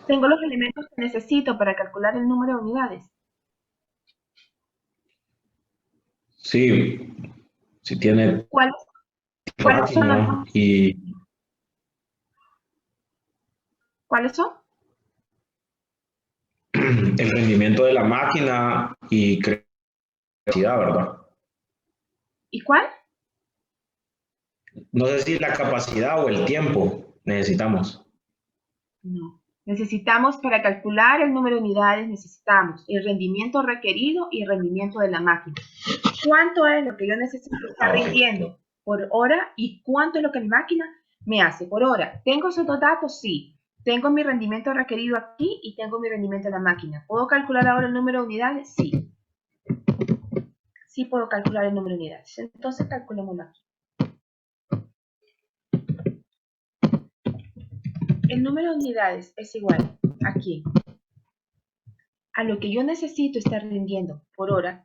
Tengo los elementos que necesito para calcular el número de unidades. Sí, si tiene ¿Cuáles, cuáles son las máquina dos? y ¿Cuáles son? el rendimiento de la máquina y creatividad, ¿verdad? ¿Y cuál? No sé si la capacidad o el tiempo necesitamos. No. Necesitamos, para calcular el número de unidades, necesitamos el rendimiento requerido y el rendimiento de la máquina. ¿Cuánto es lo que yo necesito estar Ah, ok. rindiendo por hora y cuánto es lo que mi máquina me hace por hora? ¿Tengo esos dos datos? Sí. ¿Tengo mi rendimiento requerido aquí y tengo mi rendimiento en la máquina? ¿Puedo calcular ahora el número de unidades? Sí. Sí puedo calcular el número de unidades. Entonces calculémoslo aquí. El número de unidades es igual aquí a lo que yo necesito estar rindiendo por hora.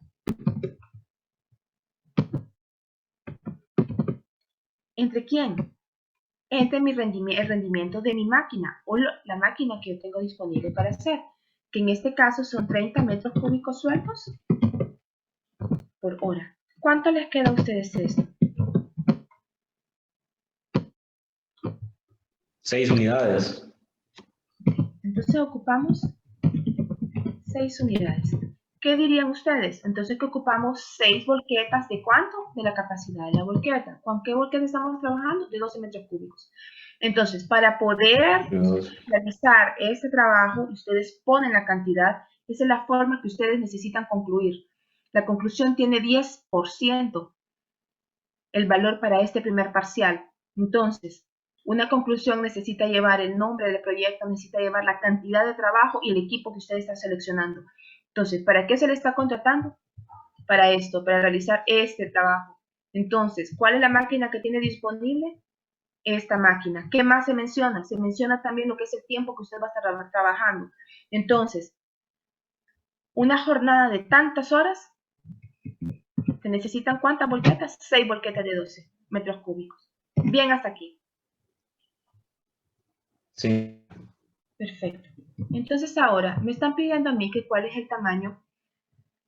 ¿Entre quién? Entre el rendimiento de mi máquina o la máquina que yo tengo disponible para hacer, que en este caso son 30 metros cúbicos sueltos por hora. ¿Cuánto les queda a ustedes esto? 6 unidades. Entonces ocupamos 6 unidades. ¿Qué dirían ustedes? Entonces que ocupamos 6 volquetas ¿de cuánto? De la capacidad de la volqueta. ¿Con qué volqueta estamos trabajando? De 12 metros cúbicos. Entonces, para poder realizar este trabajo, ustedes ponen la cantidad, esa es la forma que ustedes necesitan concluir. La conclusión tiene 10% el valor para este primer parcial. Entonces, una conclusión necesita llevar el nombre del proyecto, necesita llevar la cantidad de trabajo y el equipo que usted está seleccionando. Entonces, ¿para qué se le está contratando? Para esto, para realizar este trabajo. Entonces, ¿cuál es la máquina que tiene disponible? Esta máquina. ¿Qué más se menciona? Se menciona también lo que es el tiempo que usted va a estar trabajando. Entonces, una jornada de tantas horas, ¿se necesitan cuántas volquetas? 6 volquetas de 12 metros cúbicos. Bien, hasta aquí. Sí. Perfecto. Entonces ahora me están pidiendo a mí que cuál es el tamaño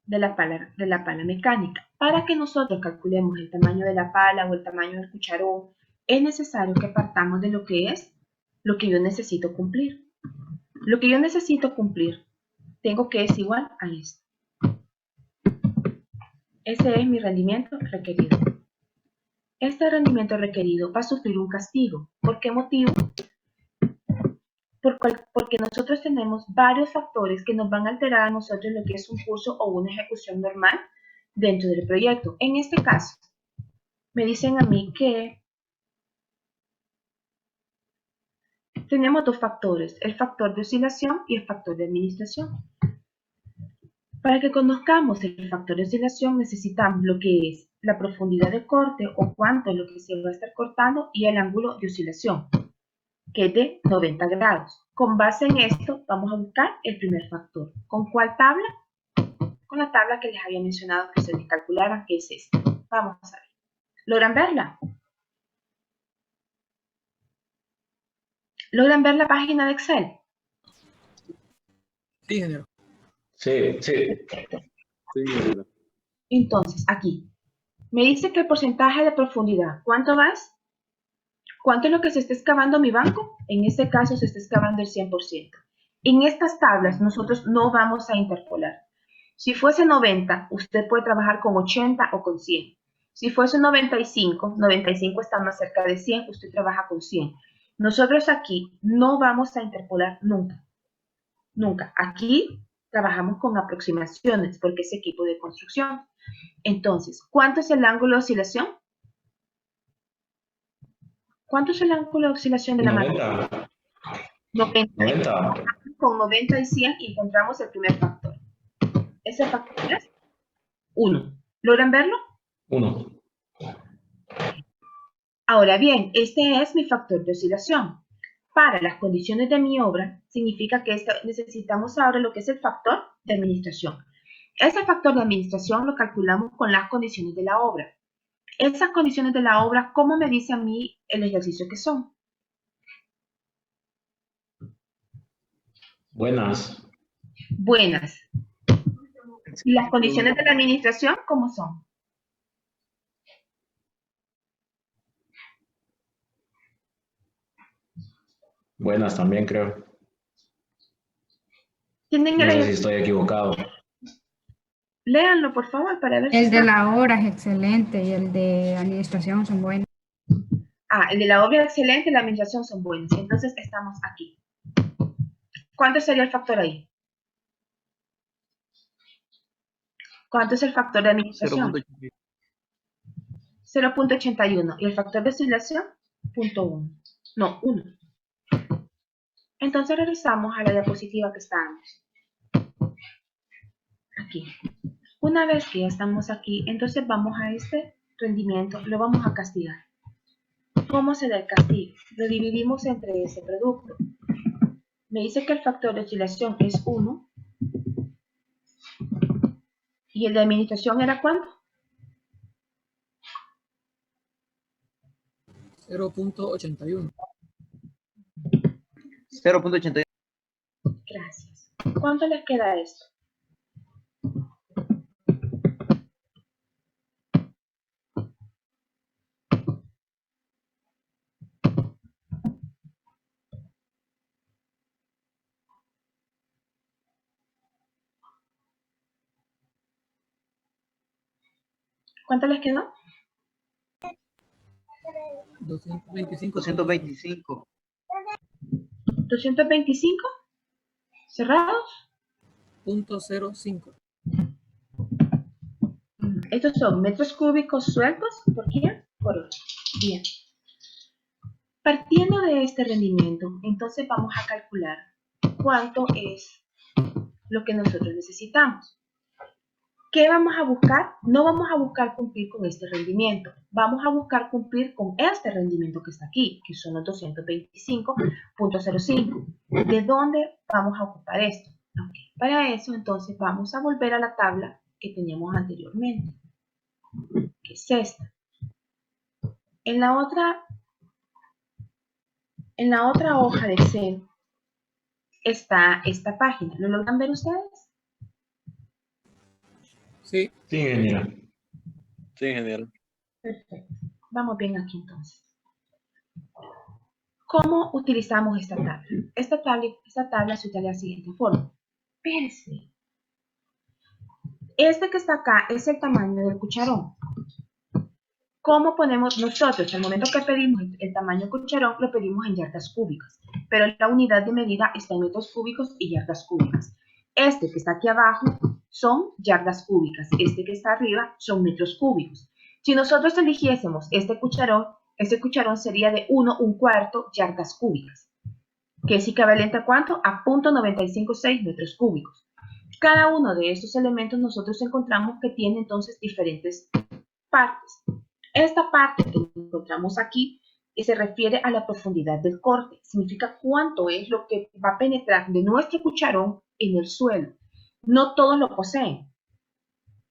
de la pala mecánica. Para que nosotros calculemos el tamaño de la pala o el tamaño del cucharón, es necesario que partamos de lo que es lo que yo necesito cumplir. Lo que yo necesito cumplir, tengo que es igual a esto. Ese es mi rendimiento requerido. Este rendimiento requerido va a sufrir un castigo. ¿Por qué motivo? Porque nosotros tenemos varios factores que nos van a alterar a nosotros lo que es un curso o una ejecución normal dentro del proyecto. En este caso, me dicen a mí que tenemos dos factores, el factor de oscilación y el factor de administración. Para que conozcamos el factor de oscilación necesitamos lo que es la profundidad de corte o cuánto es lo que se va a estar cortando y el ángulo de oscilación, que es de 90 grados. Con base en esto vamos a buscar el primer factor. ¿Con cuál tabla? Con la tabla que les había mencionado que ustedes calcularan, que es esta. Vamos a ver. ¿Logran verla? ¿Logran ver la página de Excel? Sí, ingeniero. Sí, sí. Sí, ingeniero. Entonces, aquí, me dice que el porcentaje de profundidad, ¿cuánto es? ¿Cuánto es lo que se está excavando mi banco? En este caso se está excavando el 100%. En estas tablas nosotros no vamos a interpolar. Si fuese 90, usted puede trabajar con 80 o con 100. Si fuese 95, 95 está más cerca de 100, usted trabaja con 100. Nosotros aquí no vamos a interpolar nunca. Nunca. Aquí trabajamos con aproximaciones porque es equipo de construcción. Entonces, ¿cuánto es el ángulo de oscilación? ¿Cuánto es el ángulo de oscilación de la máquina? 90. 90. 90. Con 90 y 100 encontramos el primer factor. Ese factor es 1. ¿Logran verlo? 1. Ahora bien, este es mi factor de oscilación. Para las condiciones de mi obra, significa que necesitamos ahora lo que es el factor de administración. Ese factor de administración lo calculamos con las condiciones de la obra. Esas condiciones de la obra, ¿cómo me dice a mí el ejercicio que son? Buenas. Buenas. ¿Y las condiciones de la administración cómo son? Buenas también creo. ¿Tienen No sé el... si estoy equivocado. Léanlo, por favor, para ver si El de está... la obra es excelente y el de administración son buenos. Ah, el de la obra excelente y la administración son buenos. Entonces estamos aquí. ¿Cuánto sería el factor ahí? ¿Cuánto es el factor de administración? 0.81. ¿Y el factor de oscilación? 0.1. No, 1. Entonces regresamos a la diapositiva que estábamos. Aquí. Una vez que ya estamos aquí, entonces vamos a este rendimiento, lo vamos a castigar. ¿Cómo se da el castigo? Lo dividimos entre ese producto. Me dice que el factor de oscilación es 1. ¿Y el de administración era cuánto? 0.81. 0.81. Gracias. ¿Cuánto les queda esto? ¿Cuánto les quedó? 225. 225. 225. ¿Cerrados? 0.05. Estos son metros cúbicos sueltos. ¿Por quién? Por hora. Bien. Partiendo de este rendimiento, entonces vamos a calcular cuánto es lo que nosotros necesitamos. ¿Qué vamos a buscar? No vamos a buscar cumplir con este rendimiento. Vamos a buscar cumplir con este rendimiento que está aquí, que son los 225.05. ¿De dónde vamos a ocupar esto? Okay. Para eso, entonces, vamos a volver a la tabla que teníamos anteriormente, que es esta. En la otra hoja de Excel está esta página. ¿Lo logran ver ustedes? Sí. Sí, ingeniera. Sí, ingeniero. Perfecto. Vamos bien aquí entonces. ¿Cómo utilizamos esta tabla? Esta tabla se utiliza de la siguiente forma. Espérense. Este que está acá es el tamaño del cucharón. ¿Cómo ponemos nosotros? Al momento que pedimos el tamaño del cucharón, lo pedimos en yardas cúbicas. Pero la unidad de medida está en metros cúbicos y yardas cúbicas. Este que está aquí abajo son yardas cúbicas. Este que está arriba son metros cúbicos. Si nosotros eligiésemos este cucharón sería de 1/4 yardas cúbicas, que es equivalente a ¿cuánto? A 0.956 metros cúbicos. Cada uno de estos elementos nosotros encontramos que tiene entonces diferentes partes. Esta parte que encontramos aquí se refiere a la profundidad del corte. Significa cuánto es lo que va a penetrar de nuestro cucharón en el suelo. No todos lo poseen,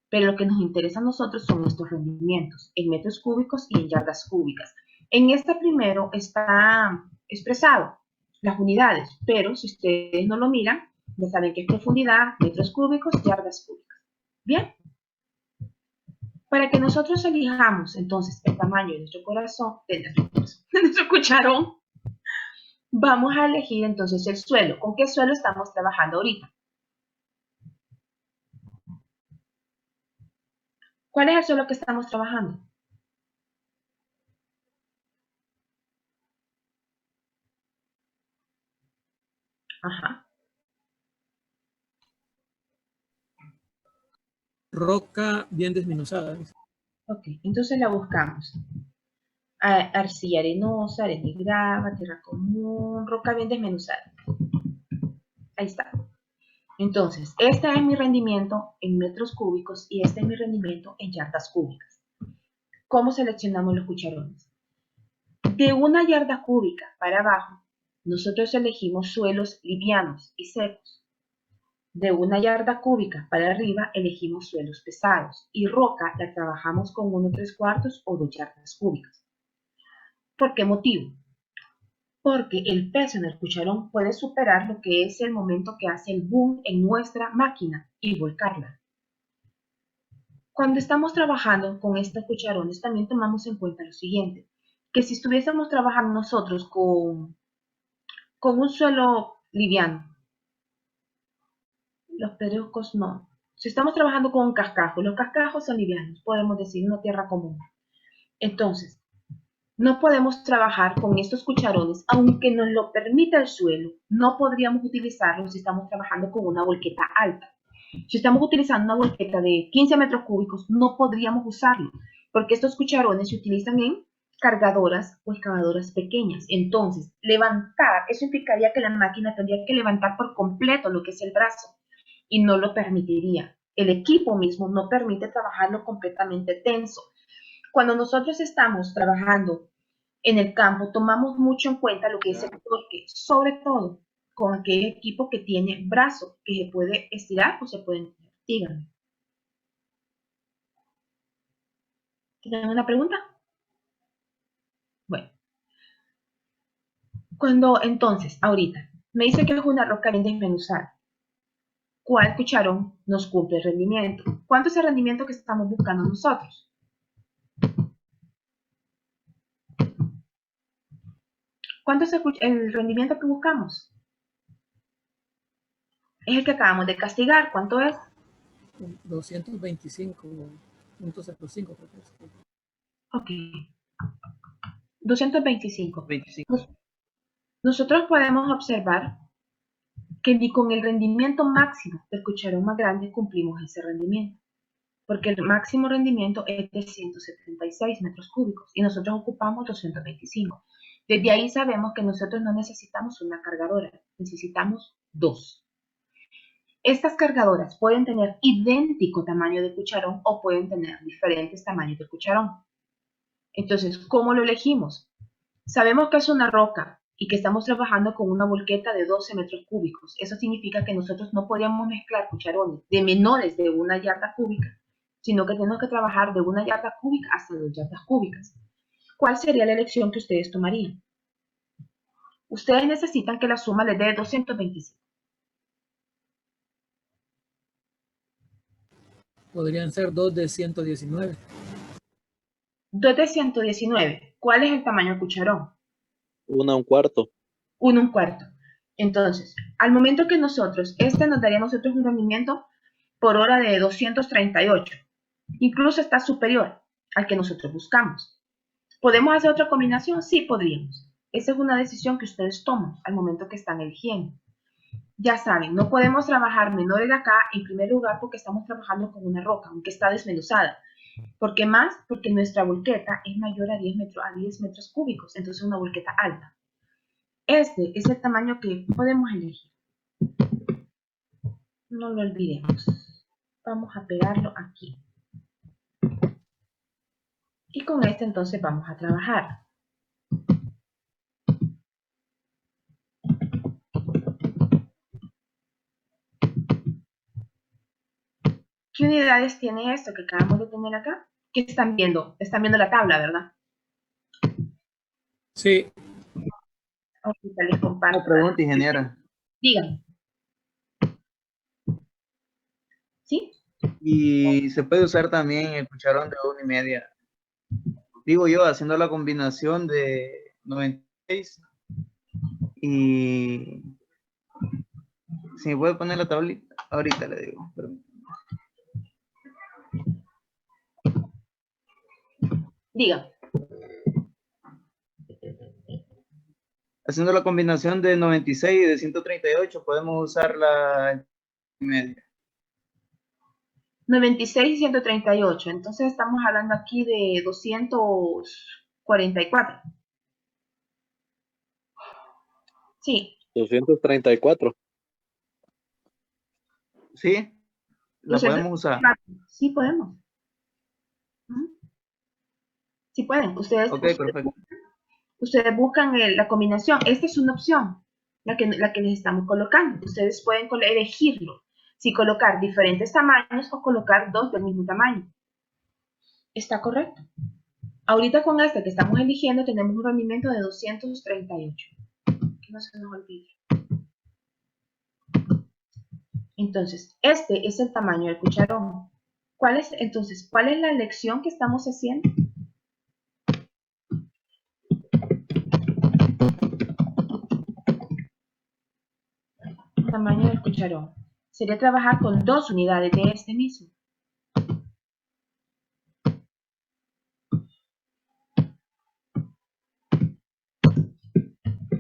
pero lo que nos interesa a nosotros son estos rendimientos en metros cúbicos y en yardas cúbicas. En este primero está expresado las unidades, pero si ustedes no lo miran, ya saben que es profundidad, metros cúbicos, yardas cúbicas. ¿Bien? Para que nosotros elijamos entonces el tamaño de nuestro corazón, de nuestro cucharón, vamos a elegir entonces el suelo. ¿Con qué suelo estamos trabajando ahorita? ¿Cuál es el suelo que estamos trabajando? Ajá. Roca bien desmenuzada. Ok, entonces la buscamos. Arcilla arenosa, arena y grava, tierra común, roca bien desmenuzada. Ahí está. Entonces, este es mi rendimiento en metros cúbicos y este es mi rendimiento en yardas cúbicas. ¿Cómo seleccionamos los cucharones? De una yarda cúbica para abajo, nosotros elegimos suelos livianos y secos. De una yarda cúbica para arriba, elegimos suelos pesados. Y roca la trabajamos con 1/3 o 2 yardas cúbicas. ¿Por qué motivo? porque el peso en el cucharón puede superar lo que es el momento que hace el boom en nuestra máquina y volcarla. Cuando estamos trabajando con estos cucharones, también tomamos en cuenta lo siguiente, que si estuviésemos trabajando nosotros con un suelo liviano, los pedruscos no. Si estamos trabajando con un cascajo, los cascajos son livianos, podemos decir una tierra común. Entonces, no podemos trabajar con estos cucharones, aunque nos lo permita el suelo, no podríamos utilizarlos si estamos trabajando con una volqueta alta. Si estamos utilizando una volqueta de 15 metros cúbicos, no podríamos usarlo, porque estos cucharones se utilizan en cargadoras o excavadoras pequeñas. Entonces, levantar, eso implicaría que la máquina tendría que levantar por completo lo que es el brazo, y no lo permitiría. El equipo mismo no permite trabajarlo completamente tenso. Cuando nosotros estamos trabajando en el campo, tomamos mucho en cuenta lo que es el torque, sobre todo con aquel equipo que tiene brazo, que se puede estirar o se puede encoger. Díganme. ¿Tienen una pregunta? Bueno. Cuando entonces, ahorita, me dice que es una roca bien desmenuzada, ¿cuál cucharón nos cumple el rendimiento? ¿Cuánto es el rendimiento que estamos buscando nosotros? ¿Cuánto es el rendimiento que buscamos? Es el que acabamos de castigar. ¿Cuánto es? 225.05 creo que es. Ok. 225. 25. Nosotros podemos observar que ni con el rendimiento máximo del cucharón más grande cumplimos ese rendimiento, porque el máximo rendimiento es de 176 metros cúbicos y nosotros ocupamos 225. Desde ahí sabemos que nosotros no necesitamos una cargadora, necesitamos dos. Estas cargadoras pueden tener idéntico tamaño de cucharón o pueden tener diferentes tamaños de cucharón. Entonces, ¿cómo lo elegimos? Sabemos que es una roca y que estamos trabajando con una volqueta de 12 metros cúbicos. Eso significa que nosotros no podríamos mezclar cucharones de menores de 1 yarda cúbica, sino que tenemos que trabajar de 1 yarda cúbica hasta 2 yardas cúbicas. ¿Cuál sería la elección que ustedes tomarían? Ustedes necesitan que la suma les dé 225. Podrían ser 2 de 119. 2 de 119. ¿Cuál es el tamaño del cucharón? 1/4. 1/4. Entonces, al momento que nosotros, nos daría a nosotros un rendimiento por hora de 238. Incluso está superior al que nosotros buscamos. ¿Podemos hacer otra combinación? Sí, podríamos. Esa es una decisión que ustedes toman al momento que están eligiendo. Ya saben, no podemos trabajar menores de acá en primer lugar porque estamos trabajando con una roca, aunque está desmenuzada. ¿Por qué más? Porque nuestra volqueta es mayor a 10 metros cúbicos, entonces es una volqueta alta. Este es el tamaño que podemos elegir. No lo olvidemos. Vamos a pegarlo aquí. Y con este entonces vamos a trabajar. ¿Qué unidades tiene esto que acabamos de tener acá? ¿Qué están viendo? Están viendo la tabla, ¿verdad? Sí. Ahorita les comparto. Una pregunta, ingeniera. Díganme. ¿Sí? Y se puede usar también el cucharón de 1,5. Digo yo, haciendo la combinación de 96 y... Si me puede poner la tablita, ahorita le digo. Díganme. Haciendo la combinación de 96 y de 138, podemos usar la media. 96 y 138. Entonces estamos hablando aquí de 244. Sí. 234. ¿Sí? ¿La podemos usar? Sí, podemos. Sí pueden. Ustedes, ok, perfecto. Ustedes buscan la combinación. Esta es una opción, la que les estamos colocando. Ustedes pueden elegirlo. Si colocar diferentes tamaños o colocar dos del mismo tamaño. ¿Está correcto? Ahorita con este que estamos eligiendo tenemos un rendimiento de 238. que no se nos olvide. Entonces, este es el tamaño del cucharón. ¿Cuál es la lección que estamos haciendo? El tamaño del cucharón. Sería trabajar con 2 unidades de este mismo.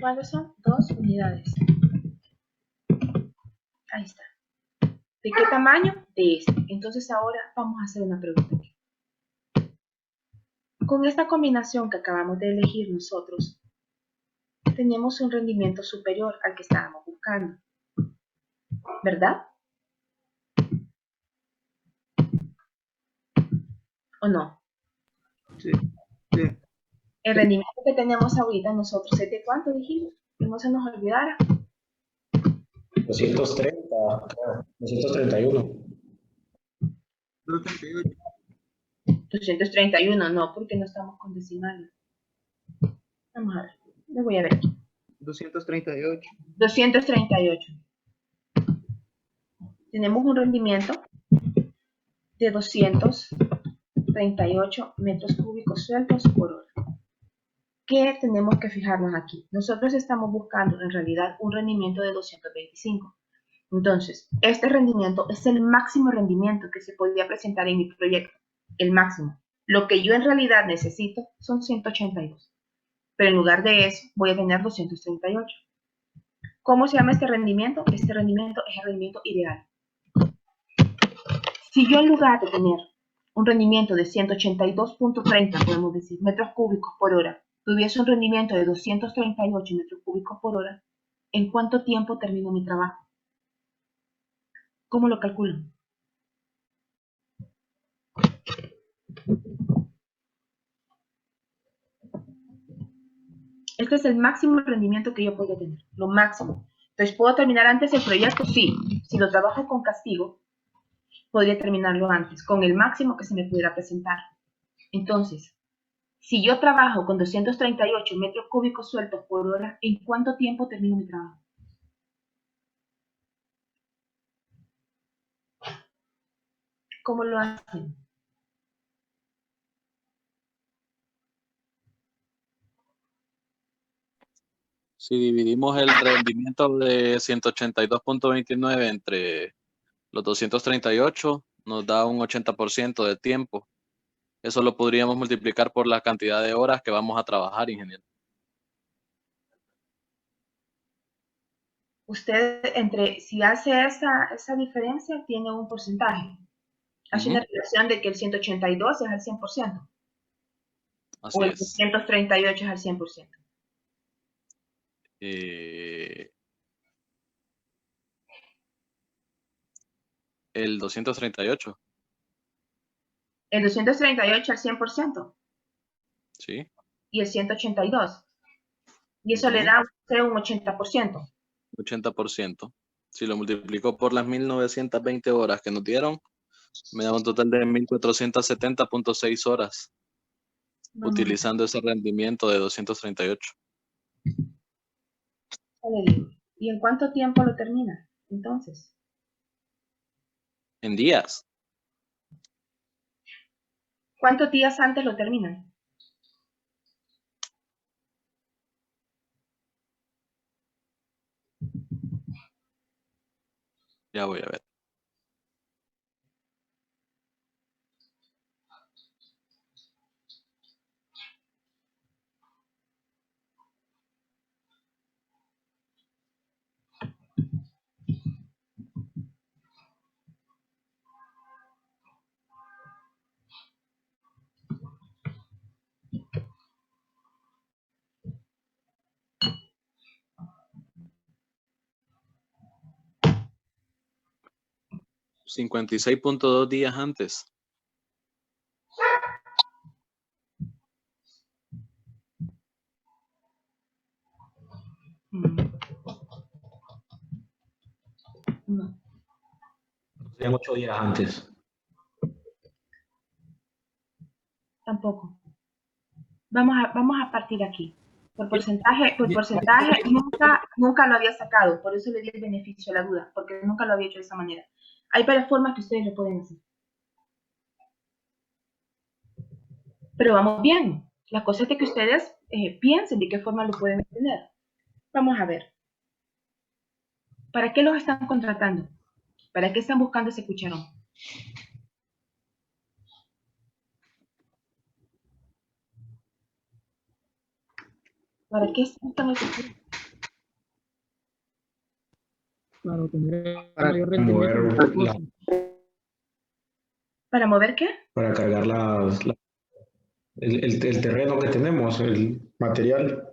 ¿Cuáles son? 2 unidades. Ahí está. ¿De qué tamaño? De este. Entonces ahora vamos a hacer una pregunta aquí. Con esta combinación que acabamos de elegir nosotros, tenemos un rendimiento superior al que estábamos buscando, ¿verdad? ¿O no? Sí, sí. El rendimiento que tenemos ahorita nosotros es de ¿cuánto dijimos? Que no se nos olvidara. 230, creo. 231. 238. 231, no, porque no estamos con decimales. Vamos a ver, lo voy a ver aquí. 238. 238. Tenemos un rendimiento de 238 metros cúbicos sueltos por hora. ¿Qué tenemos que fijarnos aquí? Nosotros estamos buscando en realidad un rendimiento de 225. Entonces, este rendimiento es el máximo rendimiento que se podría presentar en mi proyecto. El máximo. Lo que yo en realidad necesito son 182. Pero en lugar de eso, voy a tener 238. ¿Cómo se llama este rendimiento? Este rendimiento es el rendimiento ideal. Si yo en lugar de tener un rendimiento de 182.30, podemos decir, metros cúbicos por hora, tuviese un rendimiento de 238 metros cúbicos por hora, ¿en cuánto tiempo termino mi trabajo? ¿Cómo lo calculo? Este es el máximo rendimiento que yo podría tener, lo máximo. Entonces, ¿puedo terminar antes el proyecto? Sí. Si lo trabajo con castigo, podría terminarlo antes, con el máximo que se me pudiera presentar. Entonces, si yo trabajo con 238 metros cúbicos sueltos por hora, ¿en cuánto tiempo termino mi trabajo? ¿Cómo lo hacen? Si dividimos el rendimiento de 182.29 entre los 238, nos da un 80% de tiempo. Eso lo podríamos multiplicar por la cantidad de horas que vamos a trabajar, ingeniero. Usted, si hace esa diferencia, tiene un porcentaje. Hace una relación de que el 182 es al 100%. Así o el es. 238 es al 100%. El 238. El 238 al 100%. Sí. Y el 182. Y eso le da a usted un 80%. 80%. Si lo multiplico por las 1920 horas que nos dieron, me da un total de 1470.6 horas. Utilizando ese rendimiento de 238. ¿Y en cuánto tiempo lo termina? Entonces. En días. ¿Cuántos días antes lo terminan? Ya voy a ver. $56.2 días antes. No. Serían 8 días antes. Tampoco. Vamos a partir aquí. Por porcentaje nunca lo había sacado, por eso le di el beneficio a la duda, porque nunca lo había hecho de esa manera. Hay varias formas que ustedes lo pueden hacer. Pero vamos bien. La cosa es de que ustedes piensen de qué forma lo pueden tener. Vamos a ver. ¿Para qué los están contratando? ¿Para qué están buscando ese cucharón? ¿Para qué buscan el cucharón? Para obtener Para mayor rendimiento. mover en el negocio. ¿Para mover qué? para cargar el terreno que tenemos, el material.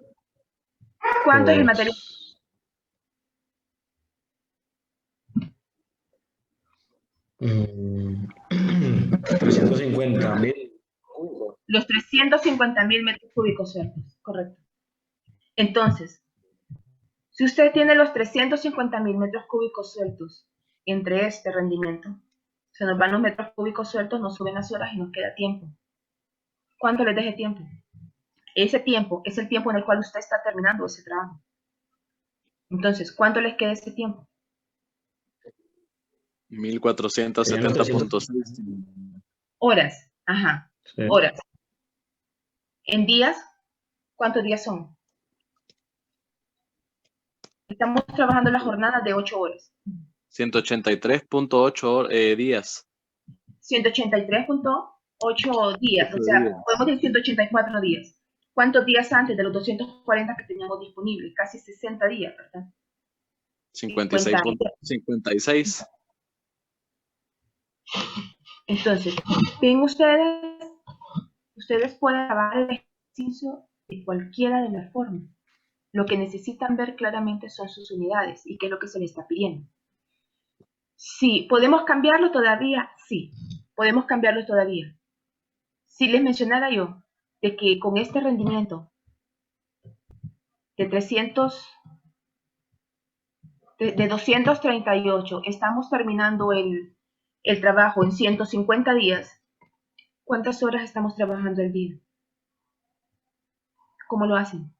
¿Cuánto es el Pues, material? 350.000. Los 350.000 metros cúbicos sueltos. Correcto. Entonces, si usted tiene los 350.000 metros cúbicos sueltos entre este rendimiento, se nos van los metros cúbicos sueltos, nos suben las horas y nos queda tiempo. ¿Cuánto les deje tiempo? Ese tiempo es el tiempo en el cual usted está terminando ese trabajo. Entonces, ¿cuánto les queda ese tiempo? 1470.6. Horas. Ajá. Sí. Horas. En días, ¿cuántos días son? Estamos trabajando la jornada de 8 horas. 183.8 días. 183.8 días. O sea, podemos decir 184 días. ¿Cuántos días antes de los 240 que teníamos disponibles? Casi 60 días, ¿verdad? 56. Entonces, ven ustedes pueden grabar el ejercicio de cualquiera de las formas. Lo que necesitan ver claramente son sus unidades y qué es lo que se les está pidiendo. Sí, ¿podemos cambiarlo todavía? Sí, podemos cambiarlo todavía. Si les mencionara yo de que con este rendimiento de 238 estamos terminando el trabajo en 150 días, ¿cuántas horas estamos trabajando al día? ¿Cómo lo hacen?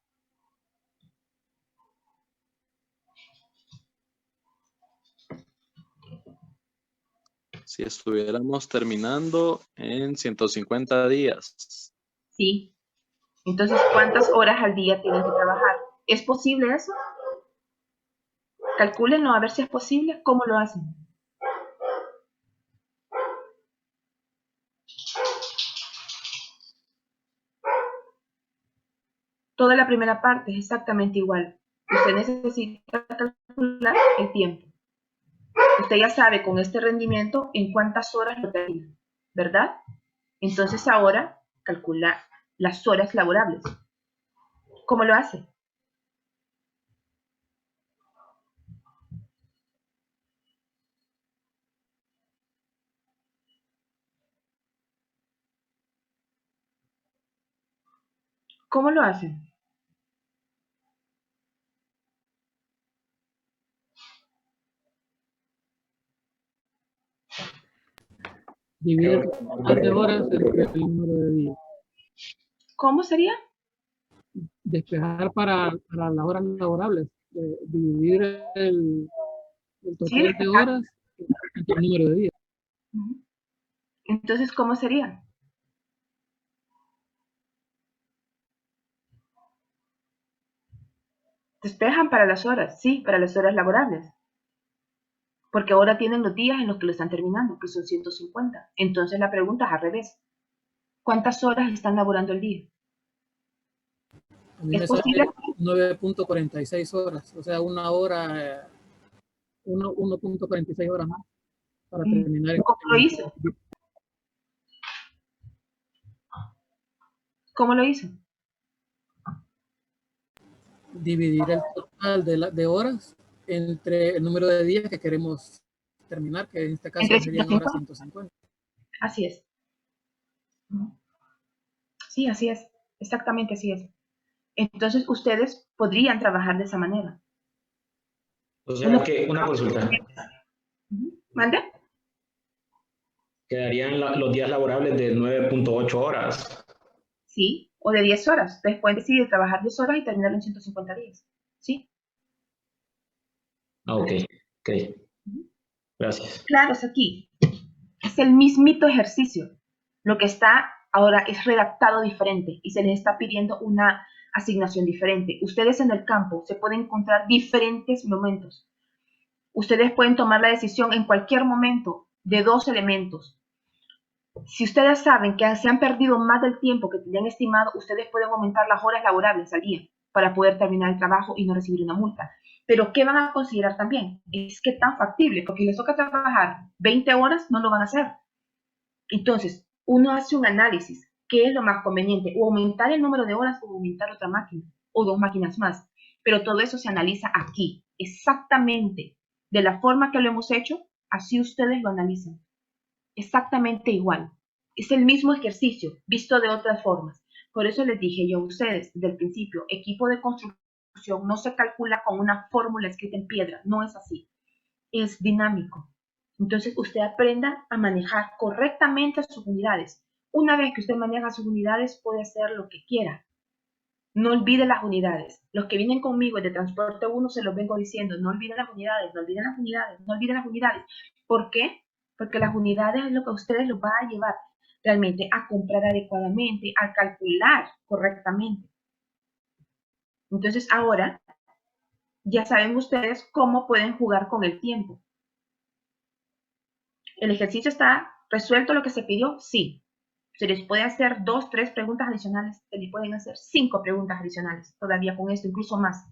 Si estuviéramos terminando en 150 días. Sí. Entonces, ¿cuántas horas al día tienen que trabajar? ¿Es posible eso? Calcúlenlo a ver si es posible. ¿Cómo lo hacen? Toda la primera parte es exactamente igual. Usted necesita calcular el tiempo. Usted ya sabe con este rendimiento en cuántas horas lo termina, ¿verdad? Entonces ahora calcula las horas laborables. ¿Cómo lo hace? ¿Cómo lo hacen? Divide el total de horas entre el número de días. ¿Cómo sería? Despejar para las horas laborables. Dividir el total de horas entre el número de días. Entonces, ¿cómo sería? Despejan para las horas, sí, para las horas laborables. Porque ahora tienen los días en los que lo están terminando, que son 150. Entonces la pregunta es al revés. ¿Cuántas horas están laborando el día? A mí me sale 9.46 horas, o sea, 1.46 horas más para terminar. ¿Cómo lo hizo? ¿Cómo lo hizo? Dividir el total de horas entre el número de días que queremos terminar, que en este caso Entre serían ahora 150. Así es. Sí, así es. Exactamente así es. Entonces, ustedes podrían trabajar de esa manera. O sea que una consulta. ¿Mande? Quedarían los días laborables de 9.8 horas. Sí, o de 10 horas. Ustedes pueden decidir trabajar 10 horas y terminarlo en 150 días. ¿Sí? Ok, ok. Gracias. Claros aquí. Es el mismito ejercicio. Lo que está ahora es redactado diferente y se les está pidiendo una asignación diferente. Ustedes en el campo se pueden encontrar diferentes momentos. Ustedes pueden tomar la decisión en cualquier momento de 2 elementos. Si ustedes saben que se han perdido más del tiempo que tenían estimado, ustedes pueden aumentar las horas laborables al día para poder terminar el trabajo y no recibir una multa. Pero ¿qué van a considerar también? Es que tan factible, porque si les toca trabajar 20 horas, no lo van a hacer. Entonces, uno hace un análisis. ¿Qué es lo más conveniente? O aumentar el número de horas o aumentar otra máquina o 2 máquinas más. Pero todo eso se analiza aquí, exactamente. De la forma que lo hemos hecho, así ustedes lo analizan. Exactamente igual. Es el mismo ejercicio, visto de otras formas. Por eso les dije yo a ustedes desde el principio, equipo de construcción no se calcula con una fórmula escrita en piedra, no es así. Es dinámico. Entonces usted aprenda a manejar correctamente sus unidades. Una vez que usted maneja sus unidades, puede hacer lo que quiera. No olvide las unidades. Los que vienen conmigo de transporte 1 se los vengo diciendo, no olviden las unidades, no olviden las unidades, no olviden las unidades. ¿Por qué? Porque las unidades es lo que a ustedes los va a llevar realmente a comprar adecuadamente, a calcular correctamente. Entonces ahora ya saben ustedes cómo pueden jugar con el tiempo. ¿El ejercicio está resuelto lo que se pidió? Sí. Se les puede hacer 2, 3 preguntas adicionales, se les pueden hacer 5 preguntas adicionales, todavía con esto, incluso más.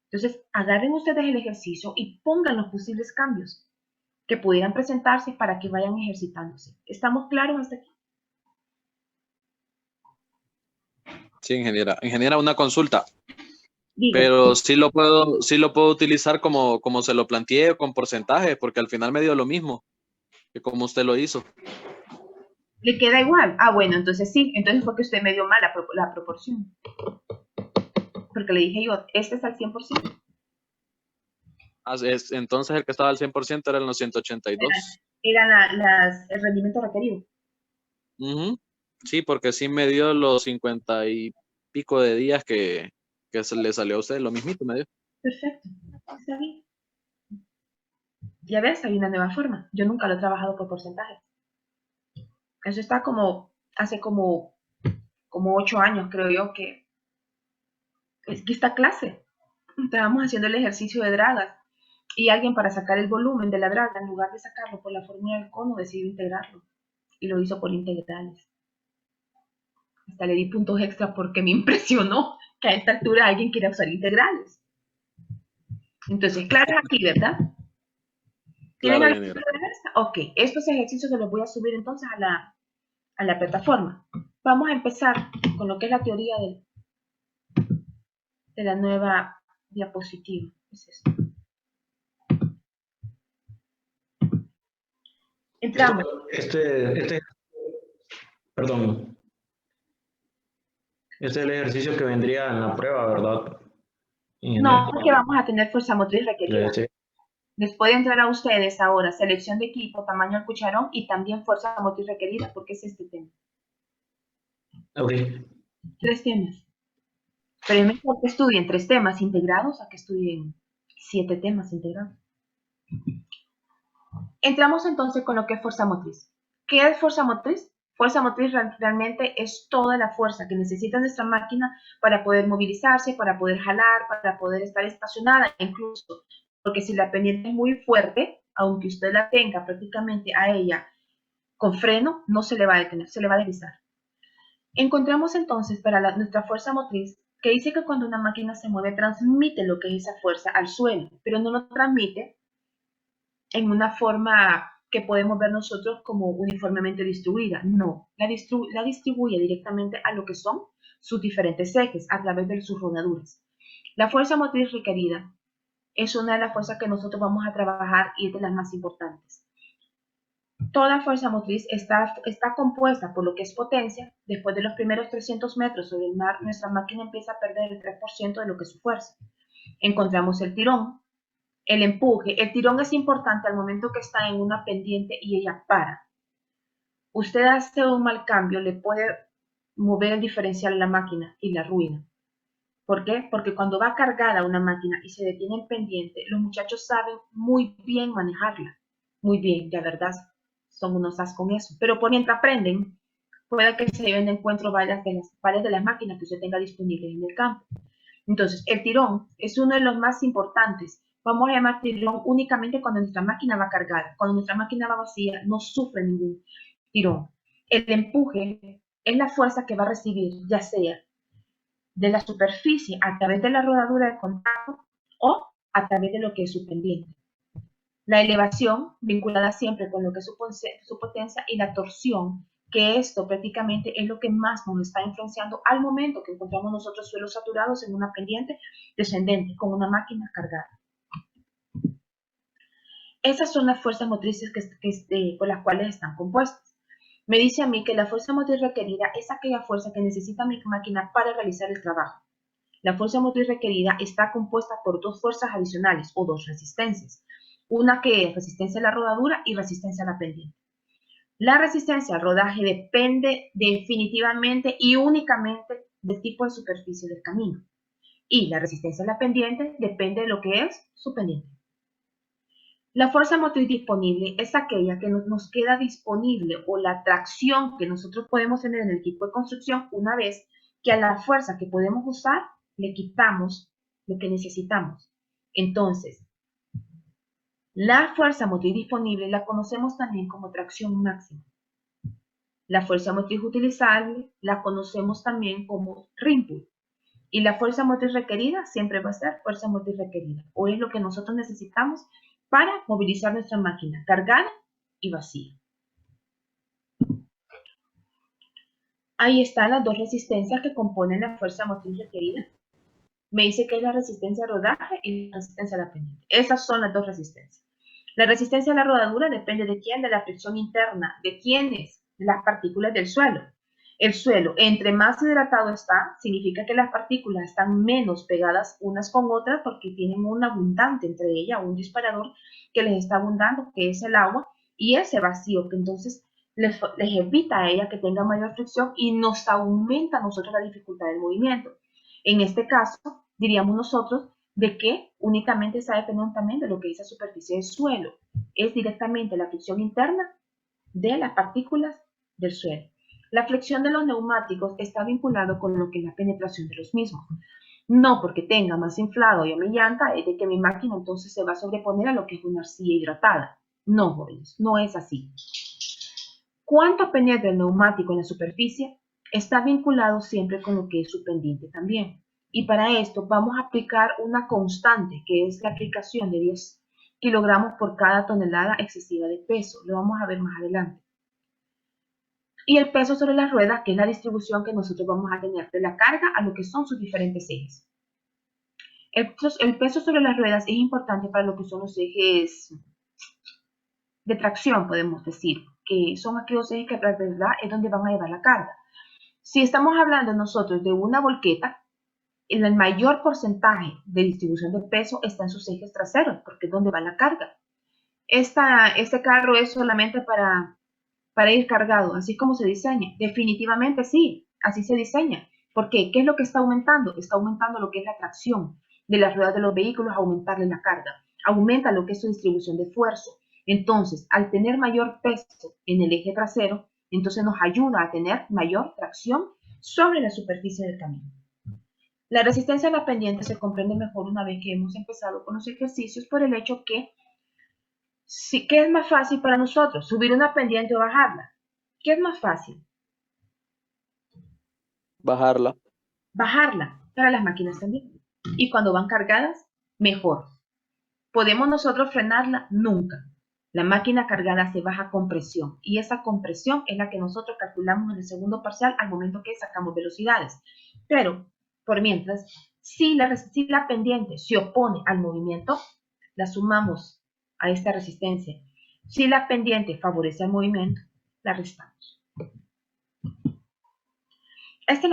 Entonces, agarren ustedes el ejercicio y pongan los posibles cambios que pudieran presentarse para que vayan ejercitándose. ¿Estamos claros hasta aquí? Sí, ingeniera. Ingeniera, una consulta. Diga. Pero sí lo puedo utilizar como se lo planteé, con porcentaje, porque al final me dio lo mismo que como usted lo hizo. ¿Le queda igual? Ah, bueno, entonces sí. Entonces fue que usted me dio mal la proporción. Porque le dije yo, este es al 100%. Entonces el que estaba al 100% eran los 182. Era el rendimiento requerido. Sí, porque sí me dio los 50 y pico de días que se le salió a usted, lo mismito me dio. Perfecto, está bien. Ya ves, hay una nueva forma. Yo nunca lo he trabajado por porcentaje. Eso está hace como 8 años, creo yo, que esta clase. Estábamos haciendo el ejercicio de dragas y alguien para sacar el volumen de la draga, en lugar de sacarlo por la fórmula del cono, decidió integrarlo y lo hizo por integrales. Hasta le di puntos extra porque me impresionó que a esta altura alguien quiera usar integrales. Entonces, claro, aquí, ¿verdad? ¿Tienen Claro, alguna pregunta? Ok, estos ejercicios se los voy a subir entonces a la plataforma. Vamos a empezar con lo que es la teoría de la nueva diapositiva. Es esto. Entramos. Perdón. Este es el ejercicio que vendría en la prueba, ¿verdad? No, porque vamos a tener fuerza motriz requerida. Sí. Les puede entrar a ustedes ahora selección de equipo, tamaño del cucharón y también fuerza motriz requerida, porque es este tema. Ok. 3 temas. Pero es mejor que estudien 3 temas integrados a que estudien 7 temas integrados. Entramos entonces con lo que es fuerza motriz. ¿Qué es fuerza motriz? Fuerza motriz realmente es toda la fuerza que necesita nuestra máquina para poder movilizarse, para poder jalar, para poder estar estacionada incluso. Porque si la pendiente es muy fuerte, aunque usted la tenga prácticamente a ella con freno, no se le va a detener, se le va a deslizar. Encontramos entonces para nuestra fuerza motriz que dice que cuando una máquina se mueve transmite lo que es esa fuerza al suelo, pero no lo transmite en una forma que podemos ver nosotros como uniformemente distribuida. No, la distribuye directamente a lo que son sus diferentes ejes a través de sus rodaduras. La fuerza motriz requerida es una de las fuerzas que nosotros vamos a trabajar y es de las más importantes. Toda fuerza motriz está compuesta por lo que es potencia. Después de los primeros 300 metros sobre el mar, nuestra máquina empieza a perder el 3% de lo que es su fuerza. Encontramos el tirón, el empuje. El tirón es importante al momento que está en una pendiente y ella para. Usted hace un mal cambio, le puede mover el diferencial de la máquina y la arruina. ¿Por qué? Porque cuando va cargada una máquina y se detiene en pendiente, los muchachos saben muy bien manejarla. Muy bien, de verdad, son unos as con eso. Pero por mientras aprenden, puede que se lleven de encuentro varias de las máquinas que usted tenga disponibles en el campo. Entonces, el tirón es uno de los más importantes. Vamos a llamar tirón únicamente cuando nuestra máquina va cargada. Cuando nuestra máquina va vacía, no sufre ningún tirón. El empuje es la fuerza que va a recibir, ya sea de la superficie a través de la rodadura de contacto o a través de lo que es su pendiente. La elevación, vinculada siempre con lo que es su potencia, y la torsión, que esto prácticamente es lo que más nos está influenciando al momento que encontramos nosotros suelos saturados en una pendiente descendente con una máquina cargada. Esas son las fuerzas motrices por las cuales están compuestas. Me dice a mí que la fuerza motriz requerida es aquella fuerza que necesita mi máquina para realizar el trabajo. La fuerza motriz requerida está compuesta por dos fuerzas adicionales o dos resistencias. Una que es resistencia a la rodadura y resistencia a la pendiente. La resistencia al rodaje depende definitivamente y únicamente del tipo de superficie del camino. Y la resistencia a la pendiente depende de lo que es su pendiente. La fuerza motriz disponible es aquella que nos queda disponible, o la tracción que nosotros podemos tener en el equipo de construcción una vez que a la fuerza que podemos usar le quitamos lo que necesitamos. Entonces, la fuerza motriz disponible la conocemos también como tracción máxima. La fuerza motriz utilizable la conocemos también como ring pull. Y la fuerza motriz requerida siempre va a ser fuerza motriz requerida, o es lo que nosotros necesitamos para movilizar nuestra máquina cargada y vacía. Ahí están las dos resistencias que componen la fuerza motriz requerida. Me dice que es la resistencia al rodaje y la resistencia a la pendiente. Esas son las dos resistencias. La resistencia a la rodadura depende de quién, de la fricción interna, de quiénes, de las partículas del suelo. El suelo, entre más hidratado está, significa que las partículas están menos pegadas unas con otras porque tienen un abundante entre ellas, un disparador que les está abundando, que es el agua, y ese vacío que entonces les evita a ella que tenga mayor fricción y nos aumenta a nosotros la dificultad del movimiento. En este caso, diríamos nosotros de que únicamente está dependiendo también de lo que dice la superficie del suelo. Es directamente la fricción interna de las partículas del suelo. La flexión de los neumáticos está vinculado con lo que es la penetración de los mismos. No porque tenga más inflado yo mi llanta es de que mi máquina entonces se va a sobreponer a lo que es una arcilla hidratada. No, jóvenes, no es así. ¿Cuánto penetra el neumático en la superficie? Está vinculado siempre con lo que es su pendiente también. Y para esto vamos a aplicar una constante, que es la aplicación de 10 kilogramos por cada tonelada excesiva de peso. Lo vamos a ver más adelante. Y el peso sobre las ruedas, que es la distribución que nosotros vamos a tener de la carga a lo que son sus diferentes ejes. El peso sobre las ruedas es importante para lo que son los ejes de tracción, podemos decir, que son aquellos ejes que la verdad es donde van a llevar la carga. Si estamos hablando nosotros de una volqueta, el mayor porcentaje de distribución de peso está en sus ejes traseros, porque es donde va la carga. Este carro es solamente para ir cargado, así como se diseña. Definitivamente sí, así se diseña. ¿Por qué? ¿Qué es lo que está aumentando? Está aumentando lo que es la tracción de las ruedas de los vehículos, aumentarle la carga. Aumenta lo que es su distribución de esfuerzo. Entonces, al tener mayor peso en el eje trasero, entonces nos ayuda a tener mayor tracción sobre la superficie del camino. La resistencia a la pendiente se comprende mejor una vez que hemos empezado con los ejercicios por el hecho que ¿qué es más fácil para nosotros? ¿Subir una pendiente o bajarla? ¿Qué es más fácil? Bajarla. Bajarla para las máquinas también. Y cuando van cargadas, mejor. ¿Podemos nosotros frenarla? Nunca. La máquina cargada se baja con presión y esa compresión es la que nosotros calculamos en el segundo parcial al momento que sacamos velocidades. Pero, por mientras, si la pendiente se opone al movimiento, la sumamos a esta resistencia. Si la pendiente favorece el movimiento, la restamos. Esta es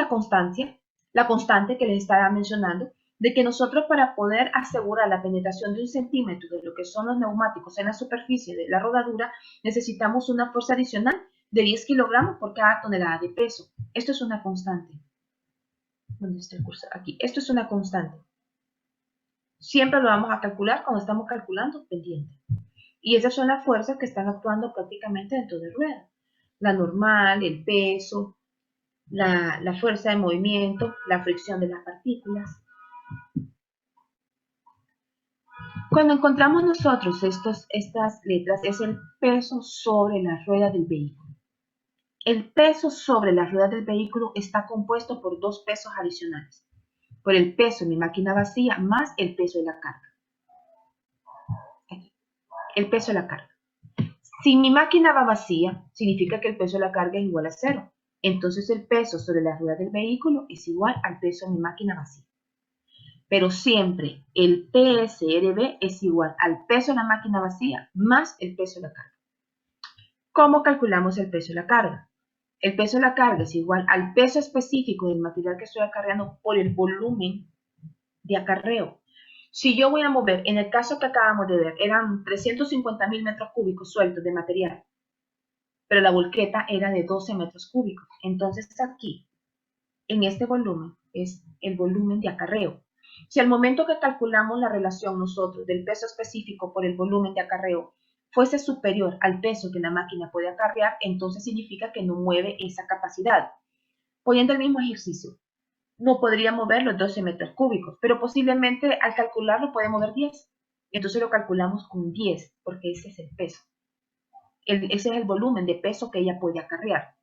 la constante que les estaba mencionando, de que nosotros para poder asegurar la penetración de 1 centímetro de lo que son los neumáticos en la superficie de la rodadura, necesitamos una fuerza adicional de 10 kilogramos por cada tonelada de peso. Esto es una constante. ¿Dónde está el cursor? Aquí. Esto es una constante. Siempre lo vamos a calcular cuando estamos calculando pendiente. Y esas son las fuerzas que están actuando prácticamente dentro de rueda. La normal, el peso, la fuerza de movimiento, la fricción de las partículas. Cuando encontramos nosotros estas letras, es el peso sobre la rueda del vehículo. El peso sobre la rueda del vehículo está compuesto por dos pesos adicionales. Por el peso de mi máquina vacía más el peso de la carga. Aquí. El peso de la carga. Si mi máquina va vacía, significa que el peso de la carga es igual a 0. Entonces el peso sobre la rueda del vehículo es igual al peso de mi máquina vacía. Pero siempre el PSRB es igual al peso de la máquina vacía más el peso de la carga. ¿Cómo calculamos el peso de la carga? El peso de la carga es igual al peso específico del material que estoy acarreando por el volumen de acarreo. Si yo voy a mover, en el caso que acabamos de ver, eran 350.000 metros cúbicos sueltos de material, pero la volqueta era de 12 metros cúbicos. Entonces aquí, en este volumen, es el volumen de acarreo. Si al momento que calculamos la relación nosotros del peso específico por el volumen de acarreo fuese superior al peso que la máquina puede acarrear, entonces significa que no mueve esa capacidad. Poniendo el mismo ejercicio, no podría mover los 12 metros cúbicos, pero posiblemente al calcularlo puede mover 10. Entonces lo calculamos con 10, porque ese es el peso. Ese es el volumen de peso que ella puede acarrear.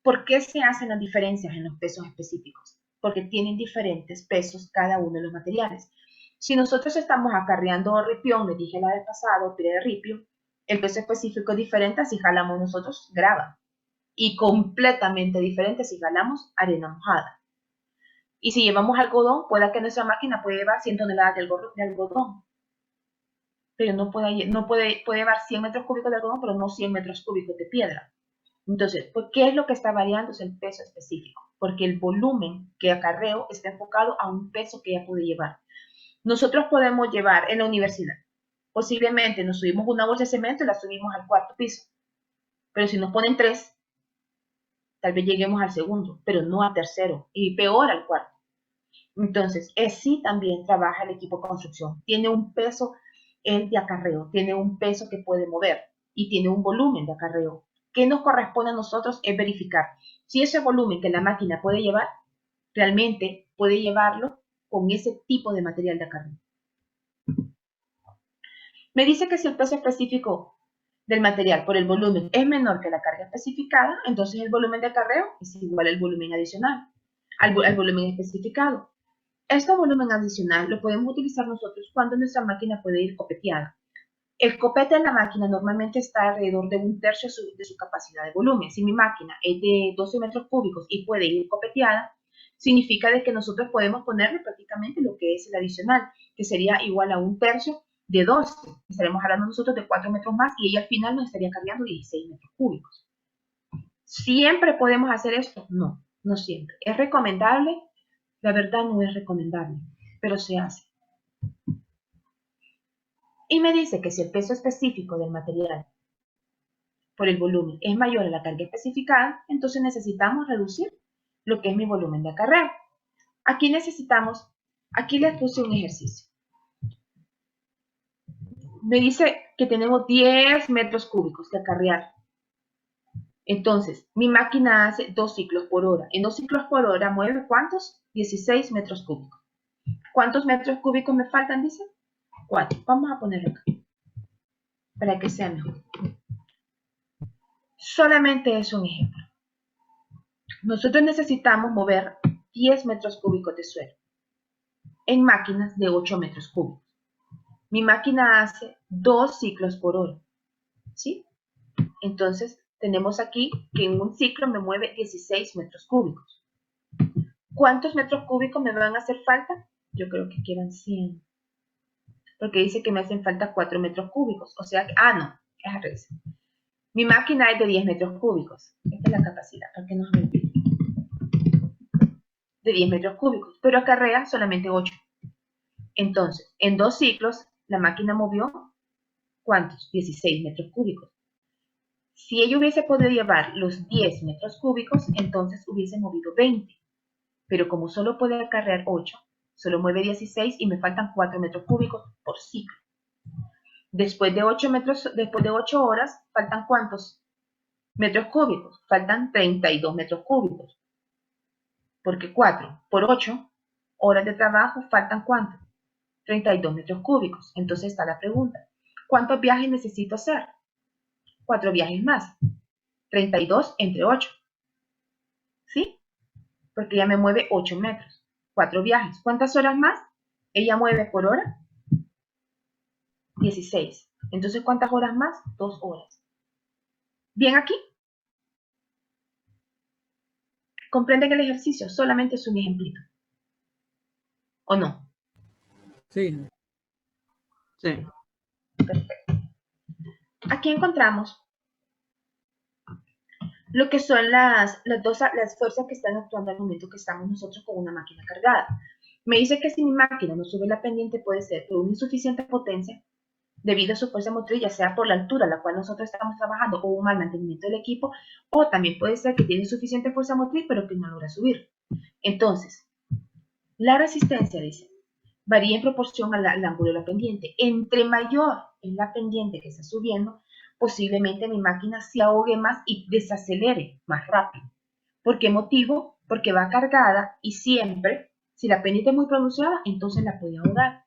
¿Por qué se hacen las diferencias en los pesos específicos? Porque tienen diferentes pesos cada uno de los materiales. Si nosotros estamos acarreando ripión, les dije la vez pasada, pire de ripio, el peso específico es diferente si jalamos nosotros grava. Y completamente diferente si jalamos arena mojada. Y si llevamos algodón, pueda que nuestra máquina puede llevar 100 toneladas de algodón. Pero no puede llevar 100 metros cúbicos de algodón, pero no 100 metros cúbicos de piedra. Entonces, ¿qué es lo que está variando? Es el peso específico. Porque el volumen que acarreo está enfocado a un peso que ella puede llevar. Nosotros podemos llevar en la universidad. Posiblemente nos subimos una bolsa de cemento y la subimos al 4º piso. Pero si nos ponen 3, tal vez lleguemos al 2º, pero no al 3º. Y peor al 4º. Entonces, sí también trabaja el equipo de construcción. Tiene un peso de acarreo, tiene un peso que puede mover y tiene un volumen de acarreo. ¿Qué nos corresponde a nosotros? Es verificar si ese volumen que la máquina puede llevar, realmente puede llevarlo con ese tipo de material de acarreo. Me dice que si el peso específico del material por el volumen es menor que la carga especificada, entonces el volumen de acarreo es igual al volumen adicional, al volumen especificado. Este volumen adicional lo podemos utilizar nosotros cuando nuestra máquina puede ir copeteada. El copete de la máquina normalmente está alrededor de 1/3 de su capacidad de volumen. Si mi máquina es de 12 metros cúbicos y puede ir copeteada, significa de que nosotros podemos ponerle prácticamente lo que es el adicional, que sería igual a 1/3 de 12. Estaremos hablando nosotros de 4 metros más y ella al final nos estaría cargando 16 metros cúbicos. ¿Siempre podemos hacer esto? No, no siempre. ¿Es recomendable? La verdad no es recomendable, pero se hace. Y me dice que si el peso específico del material por el volumen es mayor a la carga especificada, entonces necesitamos reducir lo que es mi volumen de acarreo. Aquí les puse un ejercicio. Me dice que tenemos 10 metros cúbicos que acarrear. Entonces, mi máquina hace 2 ciclos por hora. En 2 ciclos por hora mueve ¿cuántos? 16 metros cúbicos. ¿Cuántos metros cúbicos me faltan? Dice 4. Vamos a ponerlo acá para que sea mejor. Solamente es un ejemplo. Nosotros necesitamos mover 10 metros cúbicos de suelo en máquinas de 8 metros cúbicos. Mi máquina hace 2 ciclos por hora, ¿sí? Entonces, tenemos aquí que en un ciclo me mueve 16 metros cúbicos. ¿Cuántos metros cúbicos me van a hacer falta? Yo creo que quieran 100. Porque dice que me hacen falta 4 metros cúbicos. O sea que, no, es al revés. Mi máquina es de 10 metros cúbicos. Esta es la capacidad, para que no se me olvide. De 10 metros cúbicos, pero acarrea solamente 8. Entonces, en 2 ciclos, la máquina movió, ¿cuántos? 16 metros cúbicos. Si ella hubiese podido llevar los 10 metros cúbicos, entonces hubiese movido 20. Pero como solo puede acarrear 8, solo mueve 16 y me faltan 4 metros cúbicos por ciclo. Después de 8 horas, ¿faltan cuántos metros cúbicos? Faltan 32 metros cúbicos. Porque 4 por 8 horas de trabajo, ¿faltan cuánto? 32 metros cúbicos. Entonces está la pregunta. ¿Cuántos viajes necesito hacer? 4 viajes más. 32 entre 8. ¿Sí? Porque ella me mueve 8 metros. 4 viajes. ¿Cuántas horas más? Ella mueve por hora 16. Entonces, ¿cuántas horas más? 2 horas. ¿Bien aquí? ¿Comprenden el ejercicio? Solamente es un ejemplito. ¿O no? Sí. Sí. Perfecto. Aquí encontramos lo que son las fuerzas que están actuando al momento que estamos nosotros con una máquina cargada. Me dice que si mi máquina no sube la pendiente puede ser por una insuficiente potencia debido a su fuerza motriz, ya sea por la altura a la cual nosotros estamos trabajando o un mal mantenimiento del equipo, o también puede ser que tiene suficiente fuerza motriz pero que no logra subir. Entonces, la resistencia, dice, varía en proporción al ángulo de la pendiente. Entre mayor es la pendiente que está subiendo, posiblemente mi máquina se ahogue más y desacelere más rápido. ¿Por qué motivo? Porque va cargada y siempre, si la pendiente es muy pronunciada, entonces la puede ahogar.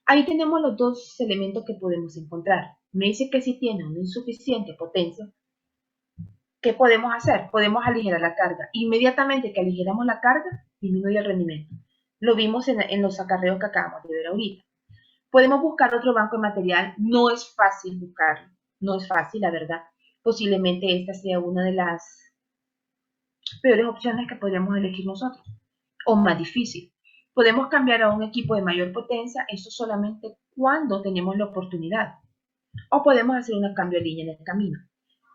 Ahí tenemos los dos elementos que podemos encontrar. Me dice que si tiene una insuficiente potencia, ¿qué podemos hacer? Podemos aligerar la carga. Inmediatamente que aligeramos la carga, disminuye el rendimiento. Lo vimos en los acarreos que acabamos de ver ahorita. Podemos buscar otro banco de material. No es fácil buscarlo. No es fácil, la verdad. Posiblemente esta sea una de las peores opciones que podríamos elegir nosotros. O más difícil. Podemos cambiar a un equipo de mayor potencia, eso solamente cuando tenemos la oportunidad. O podemos hacer un cambio de línea en el camino.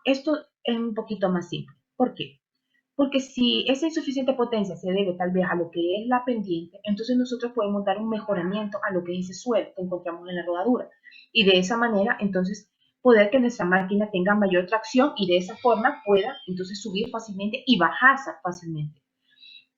Esto es un poquito más simple. ¿Por qué? Porque si esa insuficiente potencia se debe tal vez a lo que es la pendiente, entonces nosotros podemos dar un mejoramiento a lo que es ese suelo que encontramos en la rodadura. Y de esa manera, entonces, poder que nuestra máquina tenga mayor tracción y de esa forma pueda entonces subir fácilmente y bajarse fácilmente.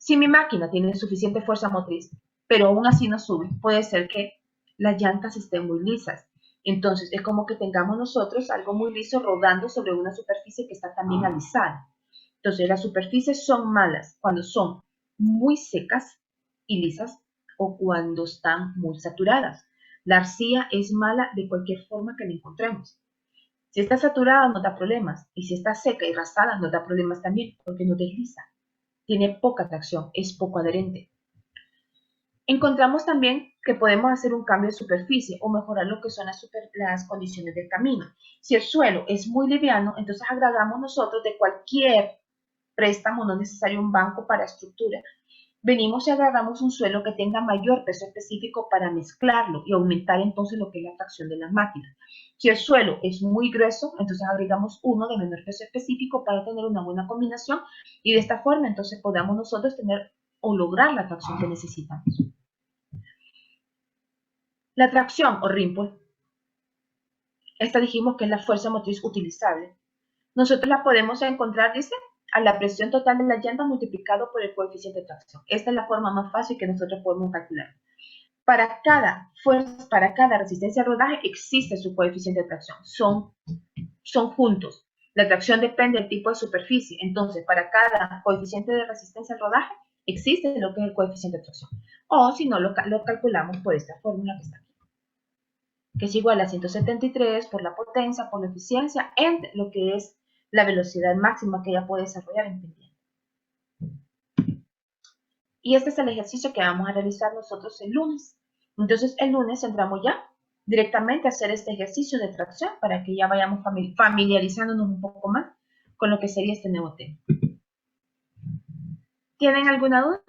Si mi máquina tiene suficiente fuerza motriz, pero aún así no sube, puede ser que las llantas estén muy lisas. Entonces, es como que tengamos nosotros algo muy liso rodando sobre una superficie que está también alisada. Entonces, las superficies son malas cuando son muy secas y lisas o cuando están muy saturadas. La arcilla es mala de cualquier forma que la encontremos. Si está saturada, nos da problemas. Y si está seca y rasada, nos da problemas también, porque no desliza. Tiene poca tracción, es poco adherente. Encontramos también que podemos hacer un cambio de superficie o mejorar lo que son las condiciones del camino. Si el suelo es muy liviano, entonces agregamos nosotros de cualquier préstamo, no es necesario un banco para estructura. Venimos y agarramos un suelo que tenga mayor peso específico para mezclarlo y aumentar entonces lo que es la tracción de las máquinas. Si el suelo es muy grueso, entonces agregamos uno de menor peso específico para tener una buena combinación y de esta forma entonces podamos nosotros tener o lograr la tracción que necesitamos. La tracción o rimple, esta dijimos que es la fuerza motriz utilizable. Nosotros la podemos encontrar, dice, a la presión total de la llanta multiplicado por el coeficiente de tracción. Esta es la forma más fácil que nosotros podemos calcular. Para cada fuerza, para cada resistencia al rodaje existe su coeficiente de tracción. Son juntos. La tracción depende del tipo de superficie. Entonces, para cada coeficiente de resistencia al rodaje existe lo que es el coeficiente de tracción. O si no, lo calculamos por esta fórmula que está aquí, que es igual a 173 por la potencia, por la eficiencia, entre lo que es la velocidad máxima que ella puede desarrollar en pendiente. Y este es el ejercicio que vamos a realizar nosotros el lunes. Entonces el lunes entramos ya directamente a hacer este ejercicio de tracción para que ya vayamos familiarizándonos un poco más con lo que sería este nuevo tema. ¿Tienen alguna duda?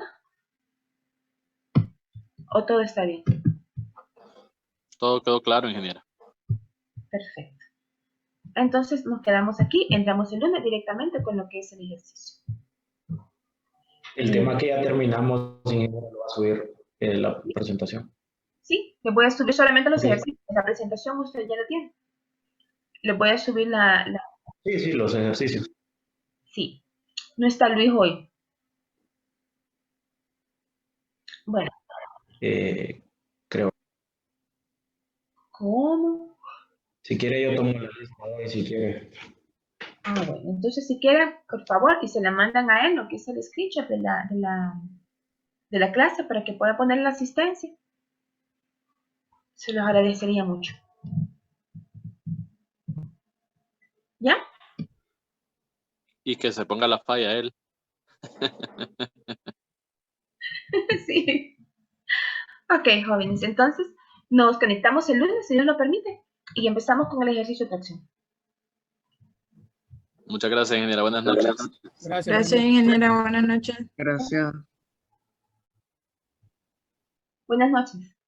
¿O todo está bien? Todo quedó claro, ingeniera. Perfecto. Entonces nos quedamos aquí, entramos el lunes directamente con lo que es el ejercicio. El tema que ya terminamos, ingeniero, lo va a subir la presentación. Sí, les voy a subir solamente los Sí. ejercicios. La presentación usted ya la tiene. Les voy a subir la Sí, los ejercicios. Sí. No está Luis hoy. Bueno, Creo. ¿cómo? Si quiere, yo tomo la lista hoy, si quiere. Ah, bueno, entonces si quieren, por favor, y se la mandan a él, lo que es el screenshot de la clase para que pueda poner la asistencia. Se los agradecería mucho. ¿Ya? Y que se ponga la falla él. Sí. Ok, jóvenes, entonces nos conectamos el lunes, si Dios lo permite, y empezamos con el ejercicio de tracción. Muchas gracias, ingeniera. Buenas noches. Gracias. Gracias, ingeniera. Buenas noches. Gracias. Buenas noches.